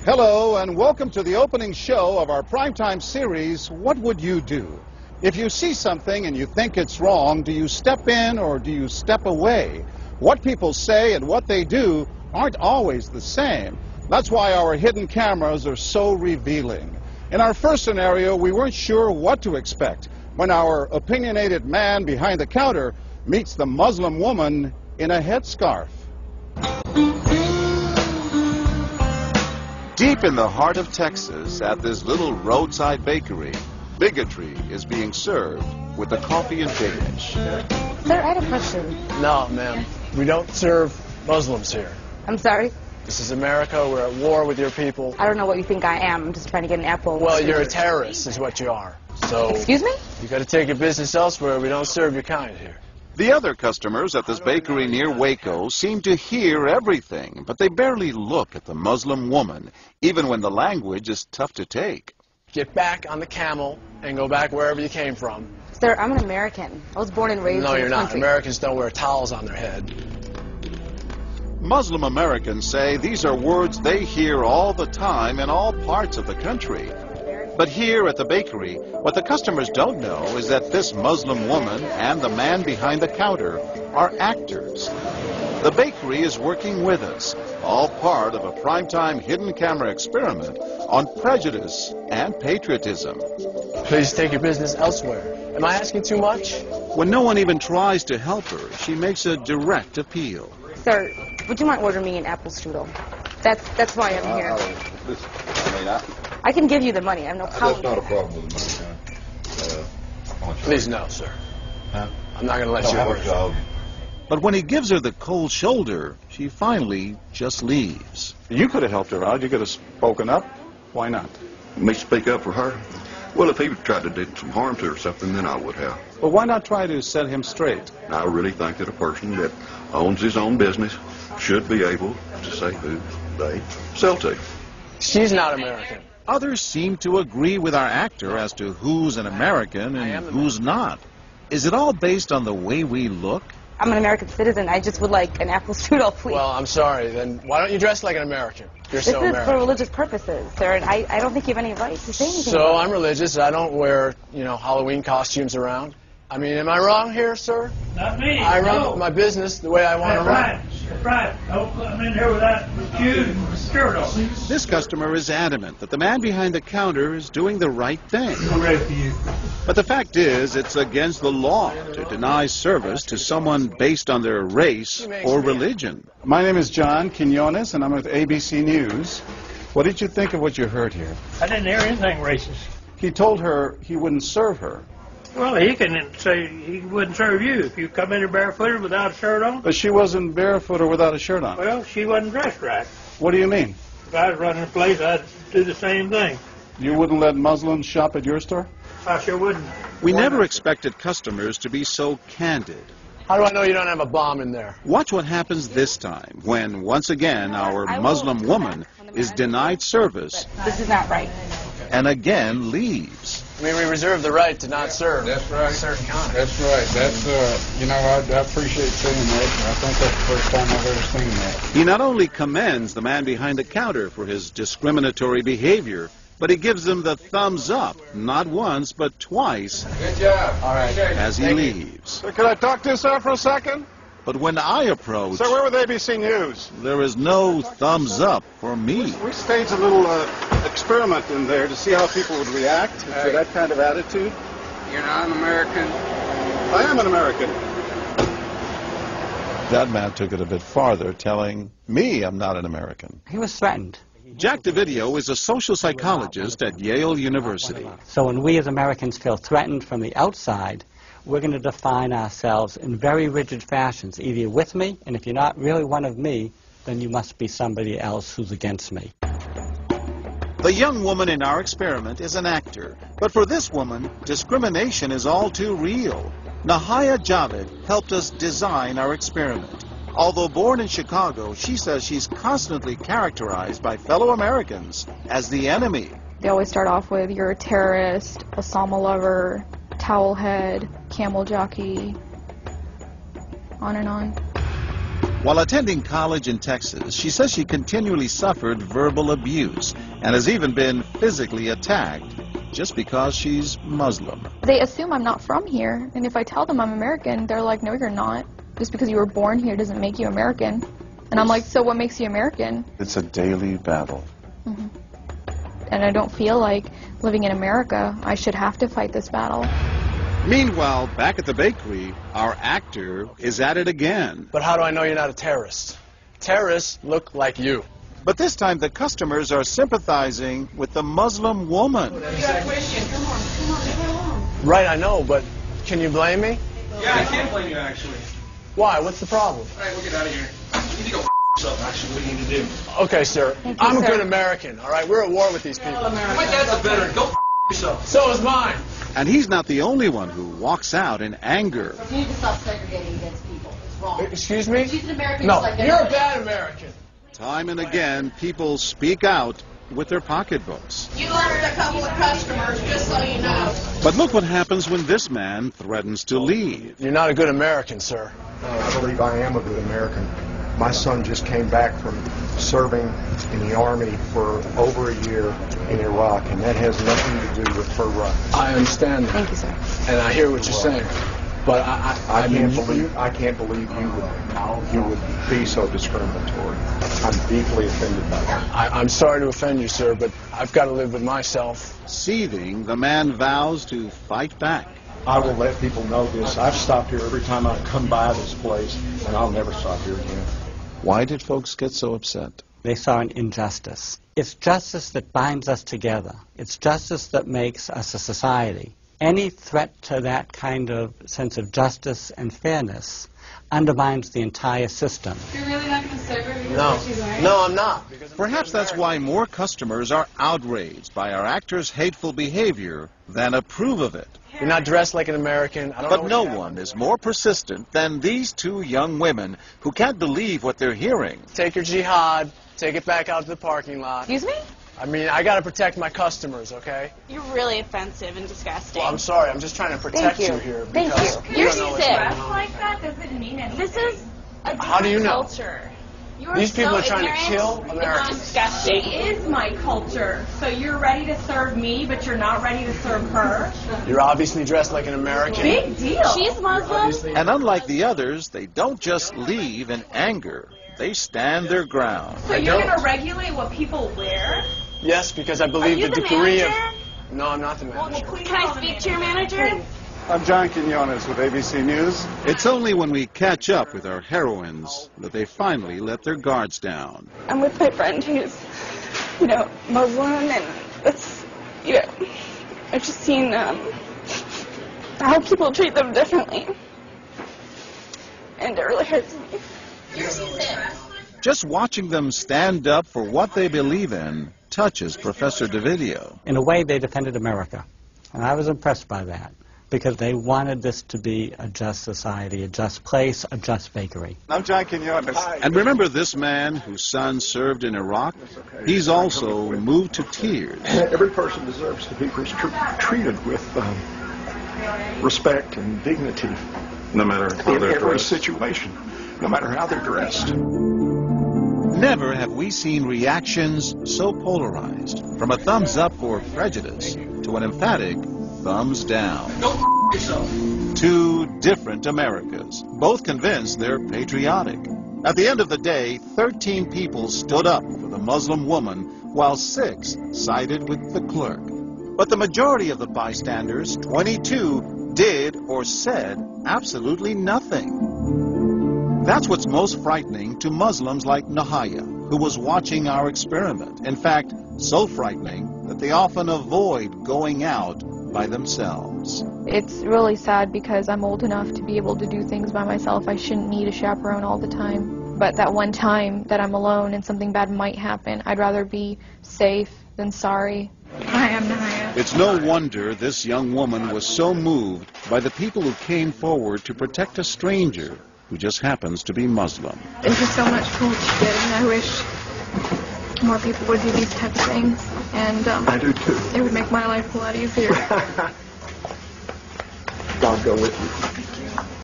Hello and welcome to the opening show of our primetime series, What Would You Do? If you see something and you think it's wrong, do you step in or do you step away? What people say and what they do aren't always the same. That's why our hidden cameras are so revealing. In our first scenario, we weren't sure what to expect when our opinionated man behind the counter meets the Muslim woman in a headscarf. Deep in the heart of Texas, at this little roadside bakery, bigotry is being served with the coffee and bacon. Sir, I had a question. No, ma'am. We don't serve Muslims here. I'm sorry? This is America. We're at war with your people. I don't know what you think I am. I'm just trying to get an apple. Well, you're a terrorist is what you are. So... Excuse me? You got to take your business elsewhere. We don't serve your kind here. The other customers at this bakery near Waco seem to hear everything, but they barely look at the Muslim woman, even when the language is tough to take. Get back on the camel and go back wherever you came from. Sir, I'm an American. I was born and raised No, in you're this not. country. Americans don't wear towels on their head. Muslim Americans say these are words they hear all the time in all parts of the country. But here at the bakery, what the customers don't know is that this Muslim woman and the man behind the counter are actors. The bakery is working with us, all part of a primetime hidden camera experiment on prejudice and patriotism. Please take your business elsewhere. Am I asking too much? When no one even tries to help her, she makes a direct appeal. Sir, would you mind ordering me an apple strudel? That's why I'm here. I can give you the money. I have no problem. That's not a problem with the money. Please, no, sir. Huh? I'm not going to let you have order. a job. But when he gives her the cold shoulder, she finally just leaves. You could have helped her out. You could have spoken up. Why not? Me speak up for her? Well, if he tried to do some harm to her or something, then I would have. But why not try to set him straight? I really think that a person that owns his own business should be able to say who they sell to. She's not American. Others seem to agree with our actor as to who's an American and who's not. Is it all based on the way we look? I'm an American citizen. I just would like an apple strudel, please. Well, I'm sorry. Then why don't you dress like an American? You're this so is American. for religious purposes, sir, and I don't think you have any right to say anything. So I'm religious. I don't wear, Halloween costumes around. I mean, am I wrong here, sir? Not me. I run no. my business the way I want to run. That's right. Don't come in here without shoes and skirt on. This customer is adamant that the man behind the counter is doing the right thing. I'm ready for you. But the fact is, it's against the law to deny service to someone based on their race or religion. My name is John Quinones, and I'm with ABC News. What did you think of what you heard here? I didn't hear anything racist. He told her he wouldn't serve her. Well, he can say he wouldn't serve you if you come in here barefooted without a shirt on. But she wasn't barefoot or without a shirt on. Well, she wasn't dressed right. What do you mean? If I was running a place, I'd do the same thing. You wouldn't let Muslims shop at your store? I sure wouldn't. We never expected customers to be so candid. How do I know you don't have a bomb in there? Watch what happens this time when, once again, our Muslim woman is denied service This is not right. and again leaves. I mean, we reserve the right to not serve. That's right. Certain kind. That's right. That's, I appreciate seeing that. I think that's the first time I've ever seen that. He not only commends the man behind the counter for his discriminatory behavior, but he gives him the thumbs up, not once, but twice, Good job. All right. as he leaves. Sir, could I talk to you, sir, for a second? But when I approach, Sir, we're with ABC News. there is no thumbs up for me. We staged a little experiment in there to see how people would react to that kind of attitude. You're not an American. I am an American. That man took it a bit farther, telling me I'm not an American. He was threatened. Jack DeVideo is a social psychologist at Yale University. So when we as Americans feel threatened from the outside, we're going to define ourselves in very rigid fashions. Either you're with me, and if you're not really one of me, then you must be somebody else who's against me. The young woman in our experiment is an actor, but for this woman, discrimination is all too real. Nahaya Javed helped us design our experiment. Although born in Chicago, she says she's constantly characterized by fellow Americans as the enemy. They always start off with, you're a terrorist, Osama lover, towel head, camel jockey, on and on. While attending college in Texas, she says she continually suffered verbal abuse and has even been physically attacked just because she's Muslim. They assume I'm not from here, and if I tell them I'm American, they're like, no, you're not. Just because you were born here doesn't make you American. And I'm like, so what makes you American? It's a daily battle. Mm-hmm. And I don't feel like living in America, I should have to fight this battle. Meanwhile, back at the bakery, our actor is at it again. But how do I know you're not a terrorist? Terrorists look like you. But this time the customers are sympathizing with the Muslim woman. You got a question. Come on. Right, I know, but can you blame me? Yeah, I can't blame you, actually. Why? What's the problem? All right, we'll get out of here. You need to go yourself, actually. What do you need to do? Okay, sir. I'm a good American, all right? We're at war with these people. My dad's a veteran. Go yourself. So is mine. And he's not the only one who walks out in anger. You need to stop segregating against people. It's wrong. Excuse me? She's an American. No, like you're a bad American. Time and again, people speak out with their pocketbooks. You lost a couple of customers, just so you know. But look what happens when this man threatens to leave. You're not a good American, sir. I believe I am a good American. My son just came back from serving in the Army for over a year in Iraq, and that has nothing to do with her right. I understand that. Thank you, sir. And I hear what you're saying. But I can't believe you would be so discriminatory. I'm deeply offended by that. I'm sorry to offend you, sir, but I've got to live with myself. Seething, the man vows to fight back. I will let people know this. I've stopped here every time I've come by this place, and I'll never stop here again. Why did folks get so upset? They saw an injustice. It's justice that binds us together. It's justice that makes us a society. Any threat to that kind of sense of justice and fairness undermines the entire system. You're really not going to serve her because of what she's wearing? No, I'm not. Perhaps that's why more customers are outraged by our actor's hateful behavior than approve of it. You're not dressed like an American. But no one is more persistent than these two young women who can't believe what they're hearing. Take your jihad, take it back out to the parking lot. Excuse me? I mean, I got to protect my customers, okay? You're really offensive and disgusting. Well, I'm sorry. I'm just trying to protect you here. Thank you. You're don't know sick. Like that doesn't mean anything. This is a How do you know? culture. You These people so are trying ignorant. to kill Americans. It's disgusting. It is my culture. So you're ready to serve me, but you're not ready to serve her? You're obviously dressed like an American. Big deal. She's Muslim. And unlike the others, they don't just leave in anger. They stand their ground. So you're going to regulate what people wear? Yes, because I believe Are you the the degree of... manager? No, I'm not the manager. Can I speak to your manager? I'm John Quinones with ABC News. It's only when we catch up with our heroines that they finally let their guards down. I'm with my friend who's, Muslim, and it's, I've just seen how people treat them differently. And it really hurts me. Just watching them stand up for what they believe in touches Professor DeVideo. In a way, they defended America. And I was impressed by that, because they wanted this to be a just society, a just place, a just bakery. I'm John Quinones. And remember this man whose son served in Iraq? He's also moved to tears. Every person deserves to be treated with respect and dignity. No matter how in they're every dressed. situation, no matter how they're dressed. Never have we seen reactions so polarized, from a thumbs up for prejudice to an emphatic thumbs down. Go yourself. Two different Americas, both convinced they're patriotic. At the end of the day, 13 people stood up for the Muslim woman, while 6 sided with the clerk. But the majority of the bystanders, 22, did or said absolutely nothing. That's what's most frightening to Muslims like Nahaya, who was watching our experiment. In fact, so frightening that they often avoid going out by themselves. It's really sad because I'm old enough to be able to do things by myself. I shouldn't need a chaperone all the time. But that one time that I'm alone and something bad might happen, I'd rather be safe than sorry. Hi, I'm Nahaya. It's no wonder this young woman was so moved by the people who came forward to protect a stranger who just happens to be Muslim. Thank you so much for what you did, and I wish more people would do these type of things. And I do too. It would make my life a lot easier. God go with you.